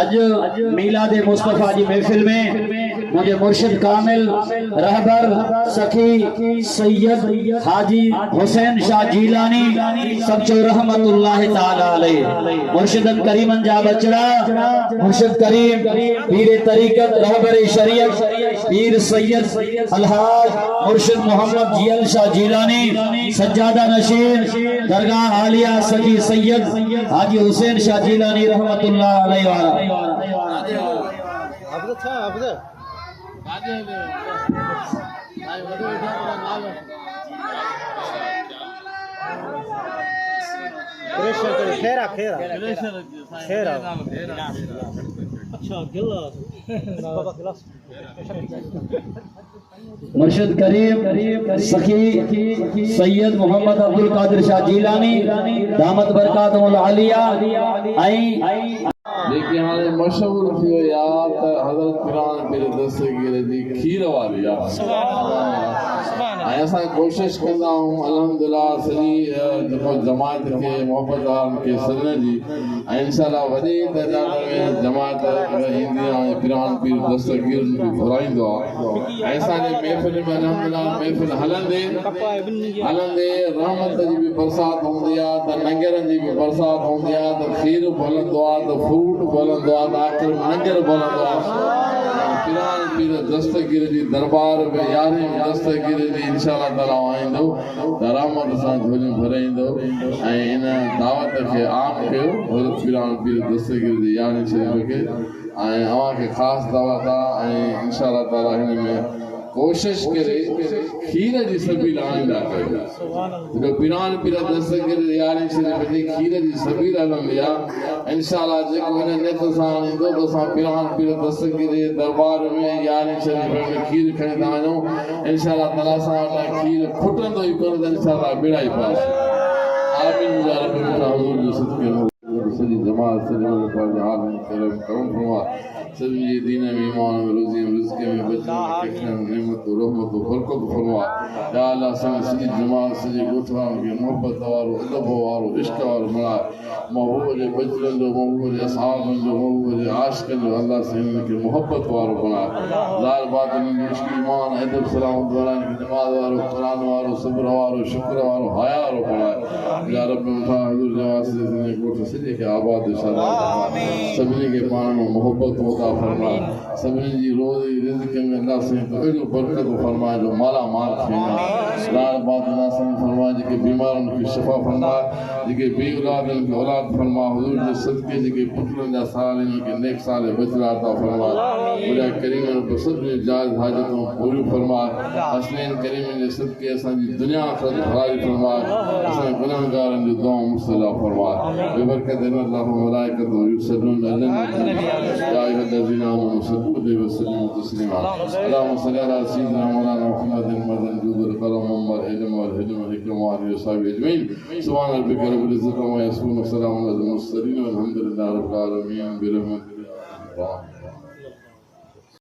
अज मीलाद मुस्तफा जी महफिल में मुझे मुर्शिद कामिल रहबर सखी सैयद हाजी हुसैन शाह जीलानी सबचो रहमतुल्लाह ताला अलैह मुर्शिदन करीमन जा बचड़ा मुर्शिद करीम पीर तरीकत रहबर शरीयत पीर सैयद अलहाज मुर्शिद मोहम्मद जियल शाह जीलानी सज्जादा नशीन दरगाह आलिया सखी सैयद हाजी हुसैन शाह जीलानी रहमतुल्लाह अलैहि वाला मुर्शिद करीम सखी सैयद मोहम्मद अब्दुल कादिर शाह जीलानी दामत बरकातुल आलिया लेकिन हाणे मशहूर थी वियो यार त हज़रत क़ुरान पीर दस्तगीर जी खीर वारी आहे असां कोशिश कंदा आहियूं अल्हम्दुलिल्लाह सॼी जेको जमात खे मोहबत वारनि खे सॾण जी ऐं इंशाअल्लाह वॾी तइदाद में जमात ईंदी आहे क़ुरान पीर दस्तगीर खे घुराईंदो आहे ऐं असांजे महफ़िल में अल्हम्दुलिल्लाह महफ़िल हलंदे रहमत जी बि बरसात हूंदी आहे त नंगरनि जी बि बरसात हूंदी आहे त खीर बोलंदो आहे त फ्रूट बोलंदो आहे त आख़िर नंगर बोलंदो आहे क़ुरान पीर दस्तगीर जी दरबार में 11 दस्तगीर जी इंशाअल्लाह ताला आईंदो त रहमत सां झोलियूं भराईंदो ऐं इन दावत खे आम कयो हज़रत क़ुरान पीर दस्तगीर जी 11 शरीफ़ खे ऐं अव्हांखे ख़ासि दावत आहे ऐं इंशाअल्लाह ताला हिन में कोशिश करे खीर जी सबील आणींदा कयो जो क़ुरान पीर दस्तगीर जी 11 शरीफ़ जी खीर जी सबील हलंदी आहे इंशाअल्लाह जेको हिन नेत सां ईंदो त असां क़ुरान पीर दस्तगीर जे दरबार में 11 शरीफ़ में खीर खणंदा आहियूं इंशाअल्लाह ताला सां खीर खुटंदो ई कोन त इंशाअल्लाह बेड़ा ई पास आमीन या रब हज़ूर जो सदके सॼी जमात सॼो पंहिंजे हाल में करम फरमा सभी दीन में ईमान में रोज़ी में रिज़्क़ में बचत में नेमत रहमत बरकत फरमा या अल्लाह सॼी जमात सॼे ॻोठवा खे मोहबत वारो अदब वारो इश्क वारो बणाए महबूब जे बचड़नि जो महबूब जे असहाबनि जो महबूब जे आशिक़नि जो अल्लाह से इनखे मोहबत वारो बणाए ज़ाहिर बात इन्हनि जो इश्क ईमान अदब सलामत वारा नमाज़ वारो क़ुरान वारो सब्र वारो शुक्र वारो हया वारो बणाए या रब मुथा हज़ूर जे वास्ते सॼे ॻोठ सॼे खे आबाद शादाब सभिनी खे पाण में मोहबत फरमाए सभिनी जी रोज़ी रिज़्क़ में अल्लाह से अहिड़ो बरकत फरमाए जो माला माल थींदा लाल बात नासन फरमाए जेके बीमारनि खे शिफ़ा फरमाए जेके बे औलादनि खे औलाद फरमाए हुज़ूर जे सदके जेके पुटनि जा साल इन्हनि खे नेक साल बचड़ा अता फरमाए खुदा करीम पर सभिनी जायज़ हाजतूं पूरियूं फरमाए हसनैन करीम जे सदके असांजी दुनिया आख़िरत भलाई फरमाए असांजे गुनाहगारनि जो दुआऊं मुस्तजा फरमाए बेबरकत अल्लाह मलाइकतु युसल्लून अलैहि الذين آمنوا صلوا عليه وسلموا تسليما اللهم صل على سيدنا مولانا محمد المدن جود الكرم والعلم والحلم والحكمة وعلى وصحبه أجمعين سبحان ربك رب العزة عما يصفون وسلام على المرسلين والحمد لله رب العالمين برحمته